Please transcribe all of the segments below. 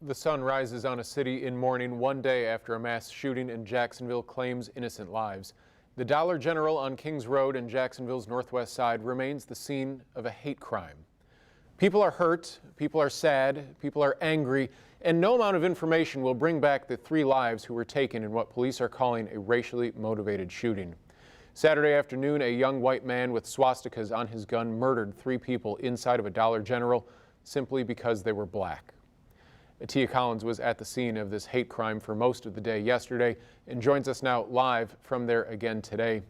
The sun rises on a city in mourning one day after a mass shooting in Jacksonville claims innocent lives. The Dollar General on Kings Road in Jacksonville's northwest side remains the scene of a hate crime. People are hurt, people are sad, people are angry, and no amount of information will bring back the 3 lives who were taken in what police are calling a racially motivated shooting. Saturday afternoon, a young white man with swastikas on his gun murdered 3 people inside of a Dollar General simply because they were black. Atia Collins was at the scene of this hate crime for most of the day yesterday and joins us now live from there again today.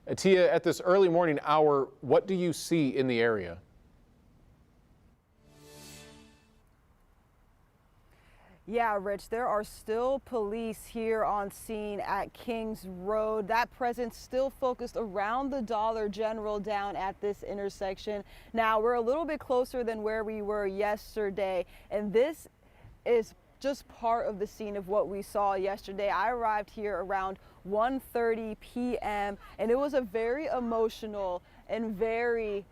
Atia, at this early morning hour, what do you see in the area? Yeah, Rich, there are still police here on scene at Kings Road. That presence still focused around the Dollar General down at this intersection. Now, we're a little bit closer than where we were yesterday, and this is just part of the scene of what we saw yesterday. I arrived here around 1:30 p.m. and it was a very emotional and very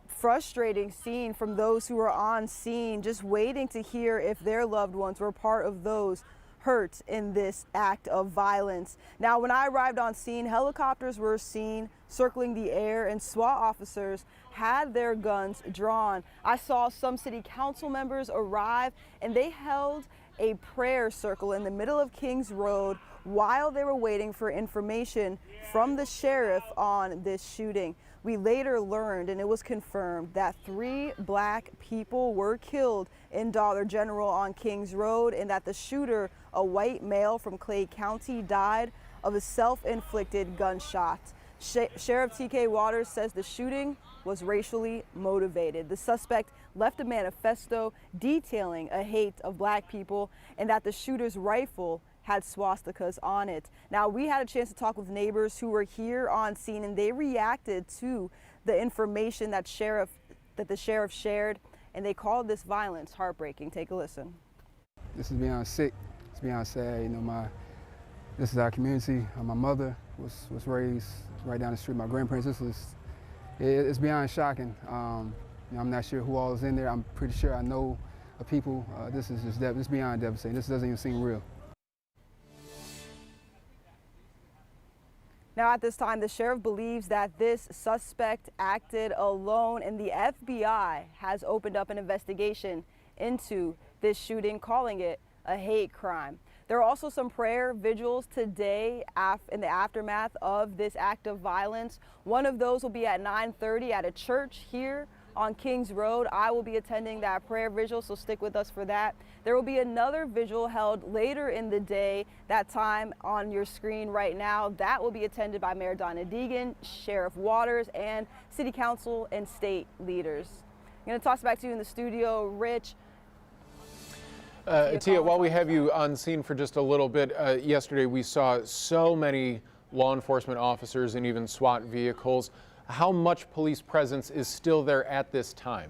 frustrating scene from those who were on scene, just waiting to hear if their loved ones were part of those hurt in this act of violence. Now, when I arrived on scene, helicopters were seen circling the air and SWAT officers had their guns drawn. I saw some city council members arrive and they held a prayer circle in the middle of Kings Road while they were waiting for information from the sheriff on this shooting. We later learned, and it was confirmed, that 3 black people were killed in Dollar General on Kings Road, and that the shooter, a white male from Clay County, died of a self-inflicted gunshot. Sheriff T.K. Waters says the shooting was racially motivated. The suspect left a manifesto detailing a hate of black people and that the shooter's rifle had swastikas on it. Now, we had a chance to talk with neighbors who were here on scene, and they reacted to the information that the sheriff shared, and they called this violence heartbreaking. Take a listen. This is beyond sick. It's beyond sad. You know, this is our community. My mother was raised right down the street. My grandparents. It's beyond shocking. You know, I'm not sure who all is in there. I'm pretty sure I know the people. This is beyond devastating. This doesn't even seem real. Now, at this time, the sheriff believes that this suspect acted alone, and the FBI has opened up an investigation into this shooting, calling it a hate crime. There are also some prayer vigils today in the aftermath of this act of violence. One of those will be at 9:30 at a church here on Kings Road. I will be attending that prayer vigil, so stick with us for that. There will be another vigil held later in the day, that time on your screen right now. That will be attended by Mayor Donna Deegan, Sheriff Waters, and City Council and state leaders. I'm going to toss it back to you in the studio, Rich. Atia, while we have you on scene for just a little bit, yesterday we saw so many law enforcement officers and even SWAT vehicles. How much police presence is still there at this time?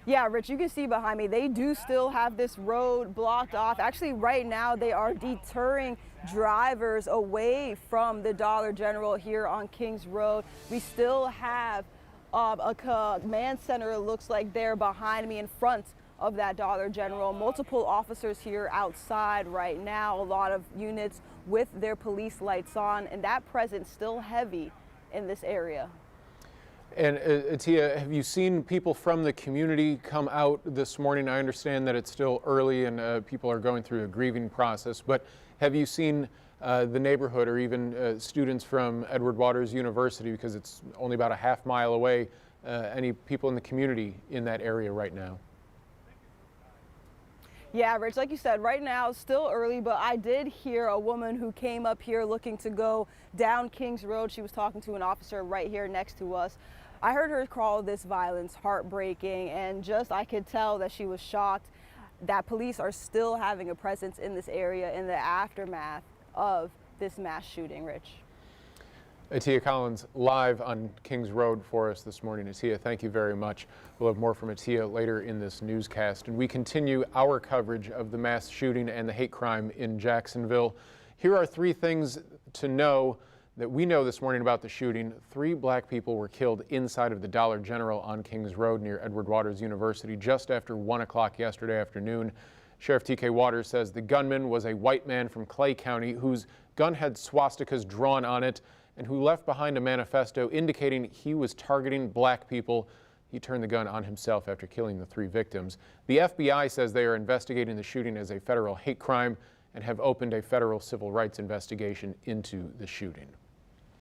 Yeah, Rich, you can see behind me, they do still have this road blocked off. Actually, right now, they are deterring drivers away from the Dollar General here on Kings Road. We still have a command center, it looks like, there behind me in front of that Dollar General. Multiple officers here outside right now, a lot of units with their police lights on, and that presence still heavy in this area. And Atia, have you seen people from the community come out this morning? I understand that it's still early and people are going through a grieving process, but have you seen the neighborhood or even students from Edward Waters University, because it's only about a half mile away, any people in the community in that area right now? Yeah, Rich, like you said, right now it's still early, but I did hear a woman who came up here looking to go down Kings Road. She was talking to an officer right here next to us. I heard her call this violence heartbreaking, and I could tell that she was shocked that police are still having a presence in this area in the aftermath of this mass shooting, Rich. Atia Collins live on Kings Road for us this morning. Atia, thank you very much. We'll have more from Atia later in this newscast. And we continue our coverage of the mass shooting and the hate crime in Jacksonville. Here are 3 things to know that we know this morning about the shooting. 3 black people were killed inside of the Dollar General on Kings Road near Edward Waters University just after 1 o'clock yesterday afternoon. Sheriff T.K. Waters says the gunman was a white man from Clay County whose gun had swastikas drawn on it and who left behind a manifesto indicating he was targeting black people. He turned the gun on himself after killing the 3 victims. The FBI says they are investigating the shooting as a federal hate crime and have opened a federal civil rights investigation into the shooting.